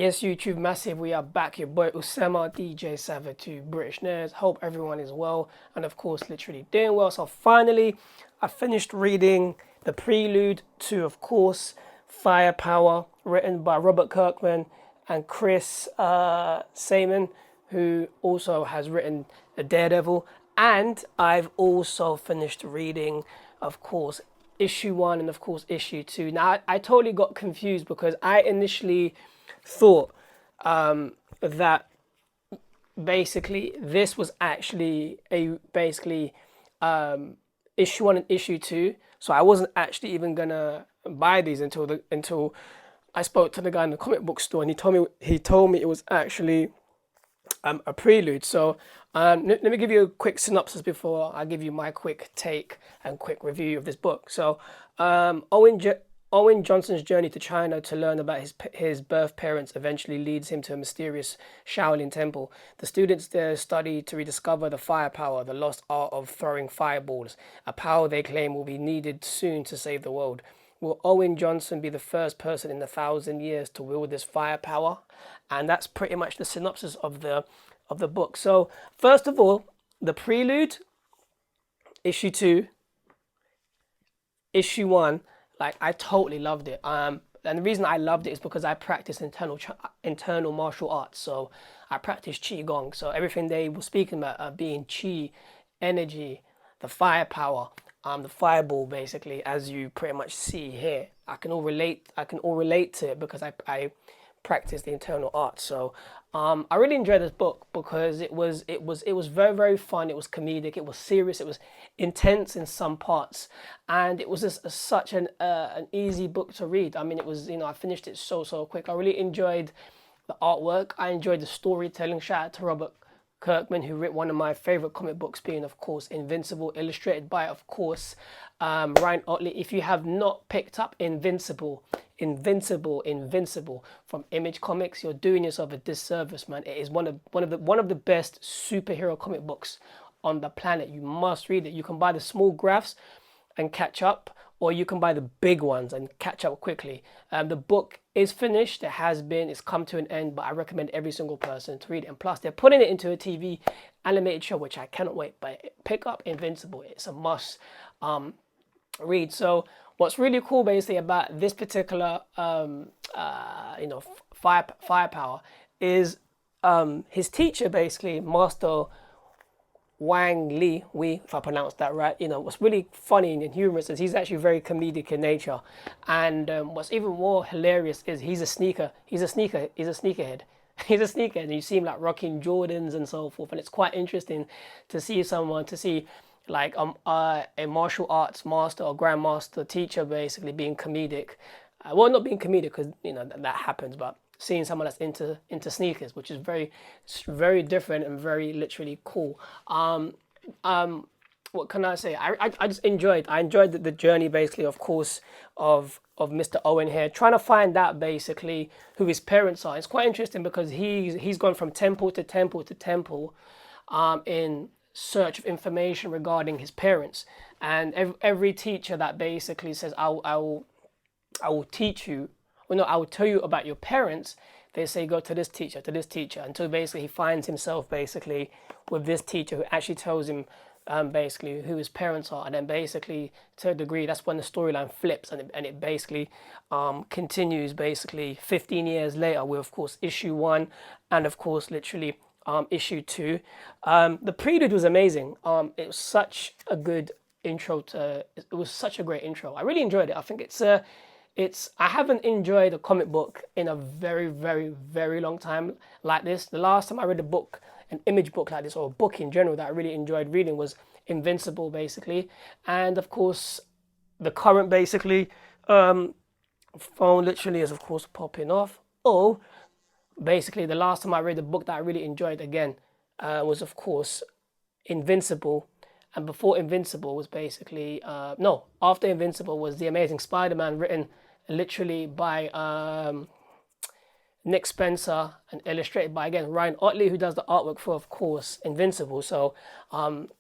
Yes, YouTube Massive, we are back. Your boy Usama, DJ Sava to British Nerds. Hope everyone is well and, of course, literally doing well. So, finally, I finished reading the prelude to, of course, Firepower, written by Robert Kirkman and Chris Samon, who also has written The Daredevil. And I've also finished reading, of course, issue 1 and, of course, issue 2. Now, I totally got confused because I initially thought that basically this was actually issue 1 and issue 2, so I wasn't actually even gonna buy these until I spoke to the guy in the comic book store, and he told me it was actually a prelude. So let me give you a quick synopsis before I give you my quick take and quick review of this book. So Owen Johnson's journey to China to learn about his birth parents eventually leads him to a mysterious Shaolin temple. The students there study to rediscover the firepower, the lost art of throwing fireballs, a power they claim will be needed soon to save the world. Will Owen Johnson be the first person in 1,000 years to wield this firepower? And that's pretty much the synopsis of the book. So first of all, the prelude, issue 2, issue 1. Like, I totally loved it. And the reason I loved it is because I practice internal martial arts. So I practice Qigong. So everything they were speaking about being Qi, energy, the firepower, the fireball, basically, as you pretty much see here. I can all relate to it because I practice the internal arts. So I really enjoyed this book because it was very, very fun. It was comedic. It was serious. It was intense in some parts, and it was just such an easy book to read. I mean, it was, I finished it so quick. I really enjoyed the artwork. I enjoyed the storytelling. Shout out to Robert Kirkman, who wrote one of my favorite comic books, being, of course, Invincible, illustrated by, of course, Ryan Otley. If you have not picked up Invincible from Image Comics, you're doing yourself a disservice, man. It is one of the best superhero comic books on the planet. You must read it. You can buy the small graphs and catch up, or you can buy the big ones and catch up quickly. The book is finished. It's come to an end, but I recommend every single person to read it. And plus, they're putting it into a TV animated show, which I cannot wait. But pick up Invincible. It's a must read. So what's really cool, basically, about this particular firepower is his teacher, basically, Master Wang Li, if I pronounced that right. What's really funny and humorous is he's actually very comedic in nature. And what's even more hilarious is he's a sneakerhead. He's a sneakerhead, and you see him like rocking Jordans and so forth. And it's quite interesting to see like a martial arts master or grandmaster teacher basically being comedic. Well, not being comedic because that happens, but seeing someone that's into sneakers, which is very, very different and very literally cool. What can I say? I just enjoyed the journey, basically, of course, of Mr. Owen here, trying to find out basically who his parents are. It's quite interesting because he's gone from temple to temple to temple in search of information regarding his parents, and every teacher that basically says I will teach you. Well, no, I will tell you about your parents. They say go to this teacher, until basically he finds himself basically with this teacher who actually tells him basically who his parents are, and then basically to a degree that's when the storyline flips and it basically continues basically 15 years later with, of course, issue 1 and, of course, literally issue 2. The prelude was amazing. It was such a good intro it was such a great intro. I really enjoyed it. I think I haven't enjoyed a comic book in a very, very, very long time like this. The last time I read a book, an image book like this, or a book in general that I really enjoyed reading, was Invincible, basically. And, of course, the current, basically, phone literally is, of course, popping off. Oh, basically, the last time I read a book that I really enjoyed, again, was, of course, Invincible. And before Invincible was basically, after Invincible was The Amazing Spider-Man, written literally by Nick Spencer and illustrated by, again, Ryan Otley, who does the artwork for, of course, Invincible. So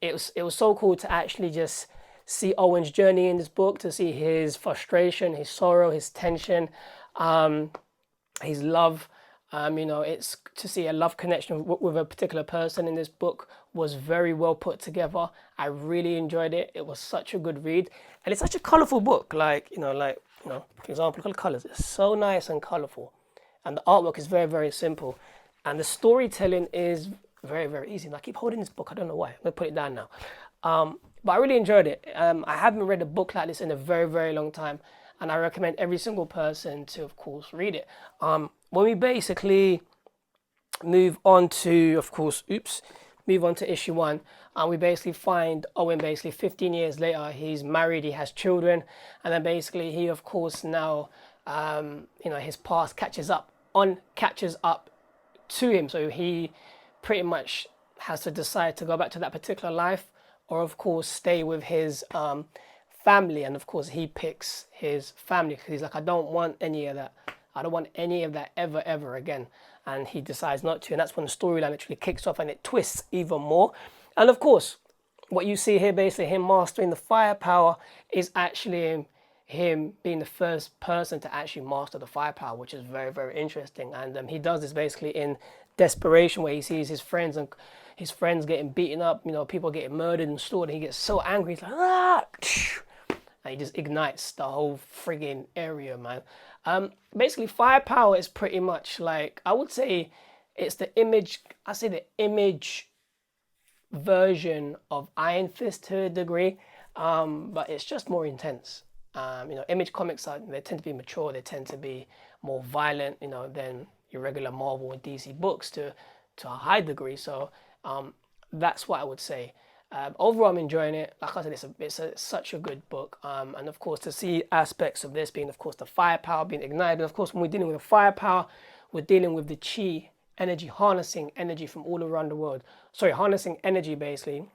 it was so cool to actually just see Owen's journey in this book, to see his frustration, his sorrow, his tension, his love, It's to see a love connection with a particular person in this book was very well put together. I really enjoyed it. It was such a good read, and it's such a colorful book. For example, look at the colors. It's so nice and colorful, and the artwork is very, very simple, and the storytelling is very, very easy. And I keep holding this book. I don't know why. I'm gonna put it down now. But I really enjoyed it. I haven't read a book like this in a very, very long time, and I recommend every single person to, of course, read it. When we basically move on to, move on to issue 1, and we basically find Owen basically 15 years later, he's married, he has children, and then basically he, of course, now, his past catches up to him, so he pretty much has to decide to go back to that particular life, or of course stay with his family. And of course he picks his family because he's like, I don't want any of that. I don't want any of that ever again. And he decides not to, and that's when the storyline actually kicks off and it twists even more. And of course, what you see here, basically him mastering the firepower, is actually him being the first person to actually master the firepower, which is very, very interesting. And he does this basically in desperation, where he sees his friends getting beaten up, people getting murdered and slaughtered. He gets so angry, he's like, ah! And he just ignites the whole frigging area, man. Basically, firepower is pretty much like, I would say it's the image version of Iron Fist to a degree, but it's just more intense. Image comics they tend to be mature, they tend to be more violent, than your regular Marvel and DC books to a high degree. So that's what I would say. Overall, I'm enjoying it. Like I said, it's such a good book. And of course, to see aspects of this being, of course, the firepower being ignited. And of course, when we're dealing with the firepower, we're dealing with the chi energy, harnessing energy from all around the world. Sorry, harnessing energy basically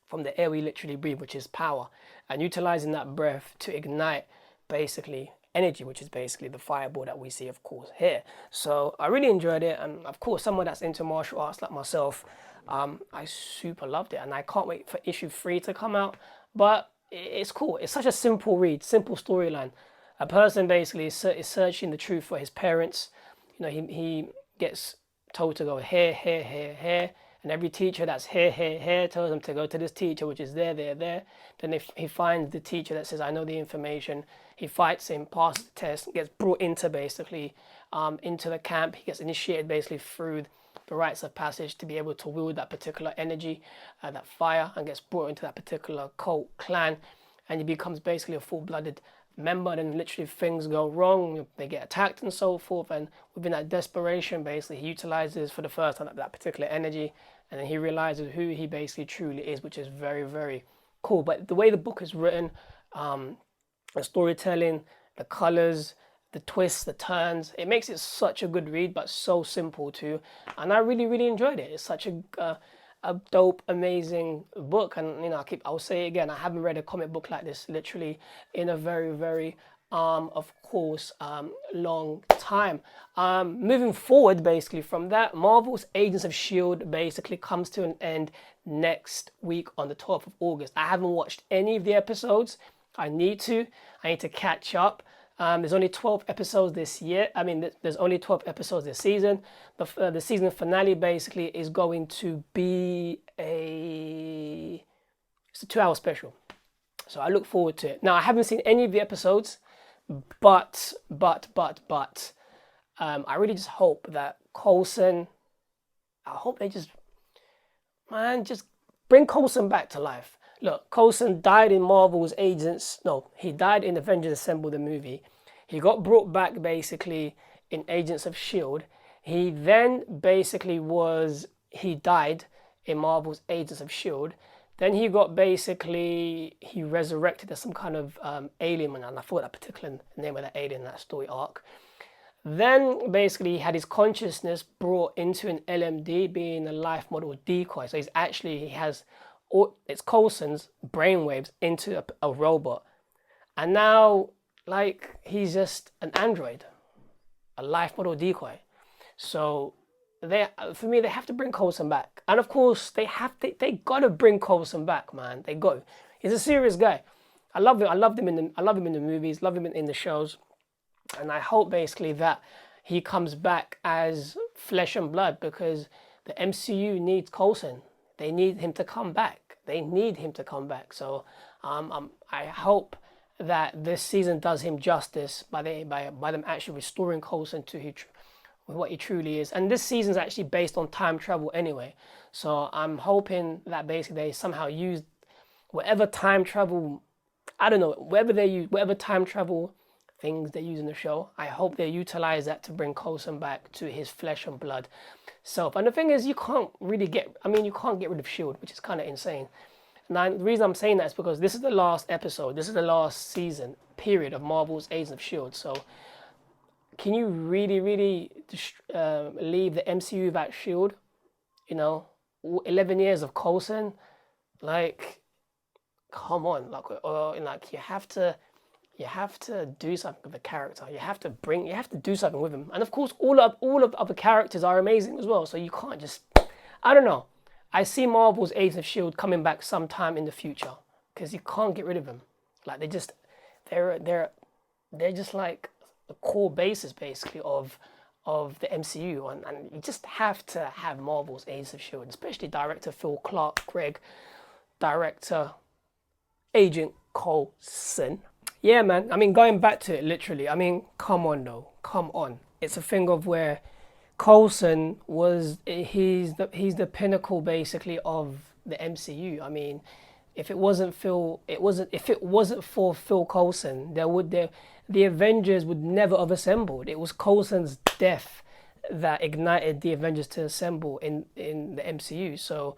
from the air we literally breathe, which is power, and utilizing that breath to ignite basically energy, which is basically the fireball that we see, of course, here. So I really enjoyed it, and of course, someone that's into martial arts like myself, I super loved it, and I can't wait for issue 3 to come out. But it's cool. It's such a simple read, simple storyline. A person basically is searching the truth for his parents. He gets told to go here, here, here, here, and every teacher that's here, here, here tells him to go to this teacher, which is there, there, there. Then he finds the teacher that says, I know the information. He fights him, passes the test, gets brought into basically into the camp. He gets initiated basically through the rites of passage to be able to wield that particular energy, that fire, and gets brought into that particular cult clan, and he becomes basically a full-blooded member. Then literally things go wrong, they get attacked and so forth, and within that desperation basically he utilizes for the first time that particular energy, and then he realizes who he basically truly is, which is very, very cool. But the way the book is written, the storytelling, the colors, the twists, the turns, it makes it such a good read, but so simple too. And I really, really enjoyed it. It's such a dope, amazing book. And I'll say it again, I haven't read a comic book like this literally in a very, very of course long time. Moving forward basically from that, Marvel's Agents of S.H.I.E.L.D. basically comes to an end next week on the 12th of August. I haven't watched any of the episodes. I need to catch up. There's only 12 episodes this year. There's only 12 episodes this season. The season finale basically is going to be it's a 2-hour special. So I look forward to it. Now, I haven't seen any of the episodes, but I really just hope that Coulson, I hope they just bring Coulson back to life. Look, Coulson died in Marvel's he died in Avengers Assemble, the movie. He got brought back basically in Agents of S.H.I.E.L.D. He then basically he died in Marvel's Agents of S.H.I.E.L.D. Then he resurrected as some kind of alien, and I forgot that particular name of that alien in that story arc. Then basically he had his consciousness brought into an LMD, being a life model decoy. So it's Coulson's brainwaves into a robot. And now, he's just an android, a life model decoy. So they have to bring Coulson back. And of course, they gotta bring Coulson back, man. They go. He's a serious guy. I love him. I loved him in the movies, love him in the shows. And I hope basically that he comes back as flesh and blood, because the MCU needs Coulson. They need him to come back. They need him to come back. So I hope that this season does him justice by them actually restoring Coulson to what he truly is. And this season's actually based on time travel anyway. So I'm hoping that basically they somehow use whatever time travel, I don't know, whatever time travel things they use in the show, I hope they utilize that to bring Coulson back to his flesh and blood self. And the thing is, you can't get rid of S.H.I.E.L.D., which is kind of insane. And the reason I'm saying that is because this is the last episode, this is the last season, period, of Marvel's Agents of S.H.I.E.L.D. So can you really leave the MCU without S.H.I.E.L.D.? 11 years of Coulson, like, come on, like you have to do something with the character. You have to do something with him. And of course, all of the other characters are amazing as well. So you can't just, I don't know. I see Marvel's Agents of S.H.I.E.L.D. coming back sometime in the future, because you can't get rid of them. Like they're just like the core basis basically of the MCU, and you just have to have Marvel's Agents of S.H.I.E.L.D., especially director Phil Clark Gregg, director Agent Coulson. Yeah, man. I mean, going back to it, literally. I mean, come on, though. Come on. It's a thing of where Coulson he's the pinnacle basically of the MCU. I mean, if it wasn't for Phil Coulson, the Avengers would never have assembled. It was Coulson's death that ignited the Avengers to assemble in the MCU. So,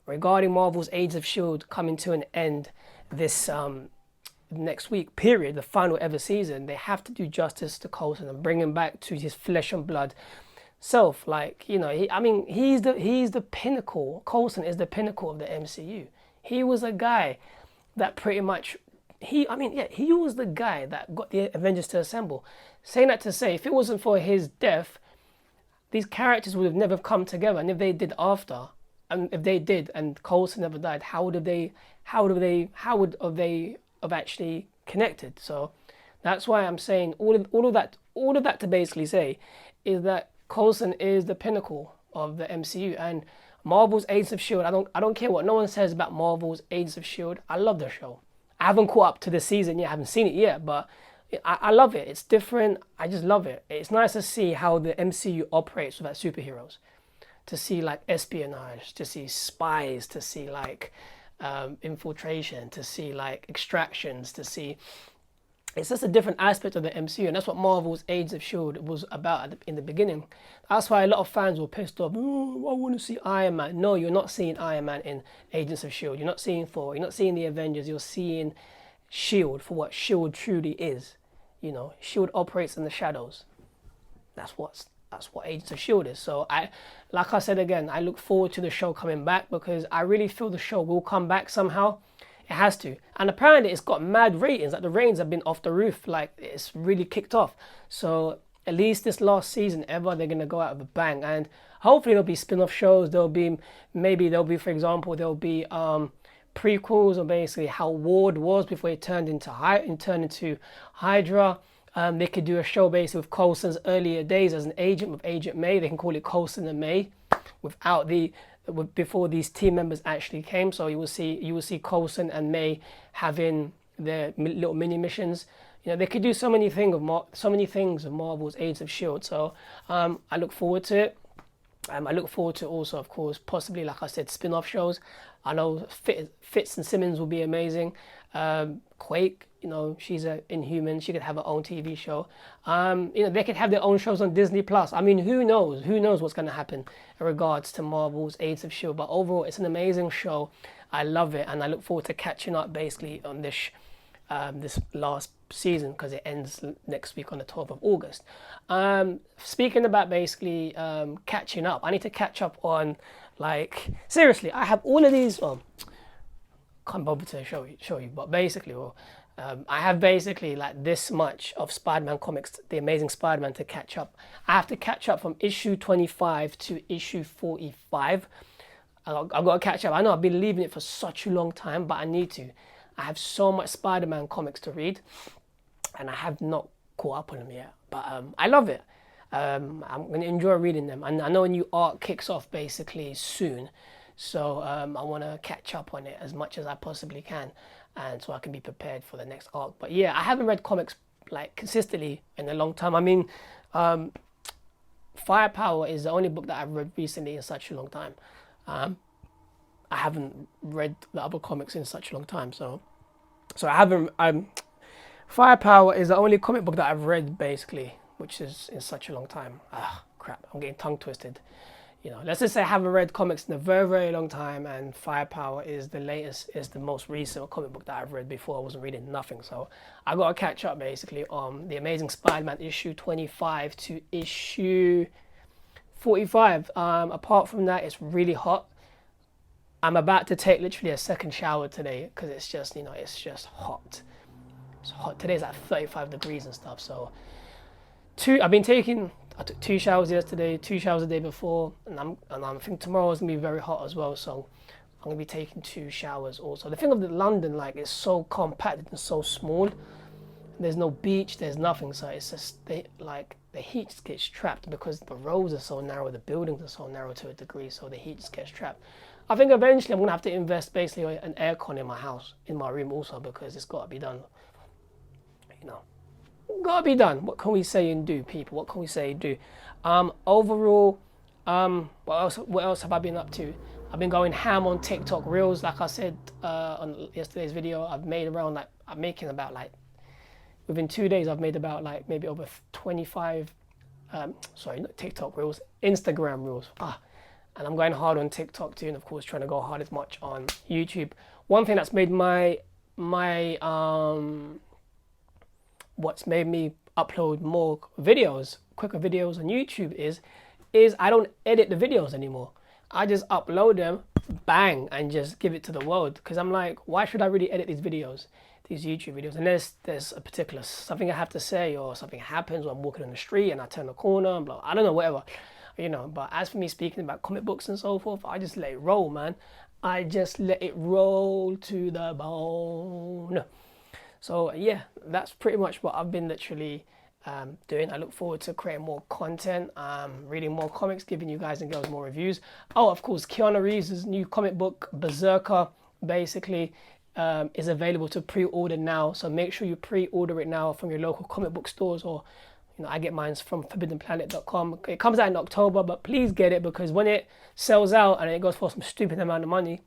regarding Marvel's Agents of S.H.I.E.L.D. coming to an end this next week, period, the final ever season, they have to do justice to Coulson and bring him back to his flesh and blood self. Like, he's the pinnacle. Coulson is the pinnacle of the MCU. He was a guy that pretty much, he was the guy that got the Avengers to assemble. Saying that to say, if it wasn't for his death, these characters would have never come together. And if they did after, and if they did, and Coulson never died, how would they have actually connected? So that's why I'm saying all of that to basically say is that Coulson is the pinnacle of the MCU. And Marvel's Agents of S.H.I.E.L.D., I don't care what no one says about Marvel's Agents of S.H.I.E.L.D., I love the show. I haven't caught up to the season yet, I haven't seen it yet, but I love it. It's different. I just love it. It's nice to see how the MCU operates without superheroes. To see like espionage, to see spies, to see like infiltration, to see like extractions, to see, it's just a different aspect of the MCU, and that's what Marvel's Agents of S.H.I.E.L.D. was about in the beginning. That's why a lot of fans were pissed off. Oh, I want to see Iron Man. No, you're not seeing Iron Man in Agents of S.H.I.E.L.D. You're not seeing Thor. You're not seeing the Avengers. You're seeing S.H.I.E.L.D. for what S.H.I.E.L.D. truly is. S.H.I.E.L.D. operates in the shadows. That's what Agents of S.H.I.E.L.D. is. So like I said again, I look forward to the show coming back, because I really feel the show will come back somehow. It has to. And apparently it's got mad ratings. Like the ratings have been off the roof. Like it's really kicked off. So at least this last season ever, they're going to go out with a bang. And hopefully there'll be spin-off shows. For example, there'll be prequels on basically how Ward was before he turned into Hydra. They could do a show basically with Coulson's earlier days as an agent, with Agent May. They can call it Coulson and May before these team members actually came. So you will see Coulson and May having their little mini missions. They could do so many things of Marvel's Agents of S.H.I.E.L.D. So I look forward to it. I look forward to also, of course, possibly, like I said, spin-off shows. I know Fitz and Simmons will be amazing. Quake, she's an Inhuman. She could have her own TV show. They could have their own shows on Disney Plus. I mean, who knows? Who knows what's going to happen in regards to Marvel's Agents of S.H.I.E.L.D. But overall, it's an amazing show. I love it, and I look forward to catching up basically on this last season, because it ends next week on the 12th of August. Speaking about basically catching up, I need to catch up on, like, seriously, I have all of these. Can't bother to show you, but basically, I have basically like this much of Spider-Man comics, The Amazing Spider-Man, to catch up. I have to catch up from issue 25 to issue 45. I've got to catch up. I know I've been leaving it for such a long time, but I need to. I have so much Spider-Man comics to read, and I have not caught up on them yet. But I love it. I'm going to enjoy reading them. And I know a new arc kicks off basically soon. So I want to catch up on it as much as I possibly can. And so I can be prepared for the next arc. But yeah, I haven't read comics like consistently in a long time. I mean, Firepower is the only book that I've read recently in such a long time. I haven't read the other comics in such a long time. So I haven't... Firepower is the only comic book that I've read basically, which is in such a long time. Ah, crap, I'm getting tongue twisted. You know, let's just say I haven't read comics in a very, very long time, and Firepower is the latest, is the most recent comic book that I've read. Before I wasn't reading nothing, so I got to catch up basically on the Amazing Spider-Man issue 25 to issue 45. Apart from that, it's really hot. I'm about to take literally a second shower today because it's just, you know, it's just hot. It's hot. Today's like 35 degrees and stuff. So I took 2 showers yesterday, 2 showers the day before, and I think tomorrow is gonna be very hot as well. So I'm gonna be taking 2 showers also. The thing of London, like, it's so compacted and so small. There's no beach, there's nothing. So it's just the heat just gets trapped because the roads are so narrow, the buildings are so narrow to a degree. So the heat just gets trapped. I think eventually I'm gonna have to invest basically an aircon in my house, in my room also, because it's got to be done. You know, gotta be done. What can we say and do, people? What can we say and do? Overall, what else have I been up to? I've been going ham on TikTok Reels. Like I said on yesterday's video, I'm making about like, within 2 days, I've made about like maybe over 25, not TikTok Reels, Instagram Reels. And I'm going hard on TikTok too, and of course trying to go hard as much on YouTube. One thing that's made what's made me upload more videos, quicker videos on YouTube is I don't edit the videos anymore. I just upload them, bang, and just give it to the world. Because I'm like, why should I really edit these videos, these YouTube videos? And there's a particular something I have to say, or something happens when I'm walking on the street and I turn the corner, and blah, I don't know, whatever. You know, but as for me speaking about comic books and so forth, I just let it roll, man. I just let it roll to the bone. So yeah, that's pretty much what I've been literally doing. I look forward to creating more content, reading more comics, giving you guys and girls more reviews. Oh, of course, Keanu Reeves' new comic book, Berserker, basically is available to pre-order now. So make sure you pre-order it now from your local comic book stores, or I get mine from forbiddenplanet.com. It comes out in October, but please get it, because when it sells out and it goes for some stupid amount of money,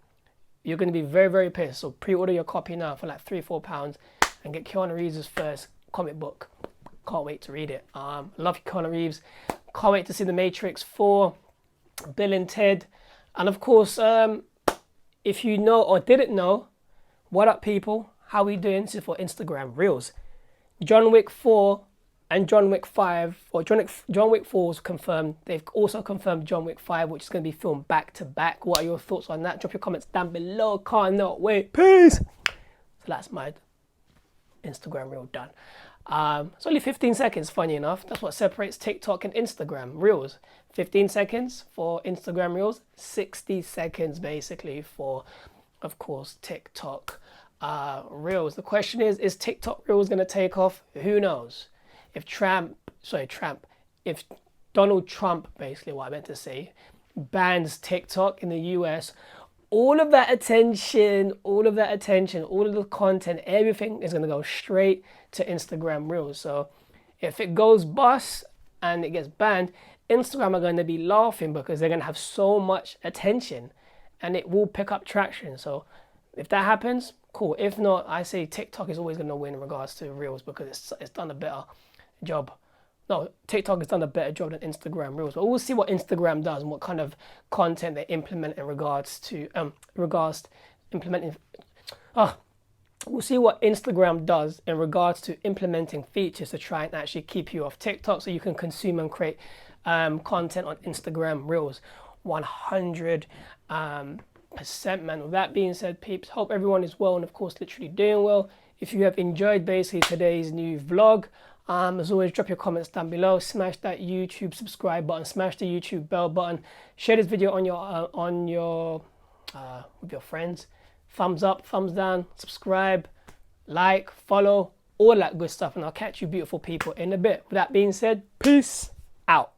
you're going to be very, very pissed. So pre-order your copy now for like £3-4 and get Keanu Reeves' first comic book. Can't wait to read it. Love Keanu Reeves. Can't wait to see The Matrix 4, Bill and Ted. And of course, if you know or didn't know, what up, people? How we doing? This is for Instagram Reels. John Wick 4 and John Wick 5, or John Wick 4 is confirmed. They've also confirmed John Wick 5, which is going to be filmed back to back. What are your thoughts on that? Drop your comments down below. Can't wait. Peace. So that's my Instagram Reel done. It's only 15 seconds, funny enough. That's what separates TikTok and Instagram Reels. 15 seconds for Instagram Reels, 60 seconds basically for, of course, TikTok Reels. The question is TikTok Reels going to take off? Who knows? If Donald Trump, basically what I meant to say, bans TikTok in the US, all of that attention, all of the content, everything is going to go straight to Instagram Reels. So if it goes bust and it gets banned, Instagram are going to be laughing because they're going to have so much attention and it will pick up traction. So if that happens, cool. If not, I say TikTok is always going to win in regards to Reels because it's done a better job. No, TikTok has done a better job than Instagram Reels. But we'll see what Instagram does and what kind of content they implement in regards to implementing. We'll see what Instagram does in regards to implementing features to try and actually keep you off TikTok so you can consume and create content on Instagram Reels. 100%, man. With that being said, peeps, hope everyone is well and of course literally doing well. If you have enjoyed basically today's new vlog, as always, drop your comments down below. Smash that YouTube subscribe button. Smash the YouTube bell button. Share this video with your friends. Thumbs up, thumbs down, subscribe, like, follow, all that good stuff. And I'll catch you beautiful people in a bit. With that being said, peace. Out.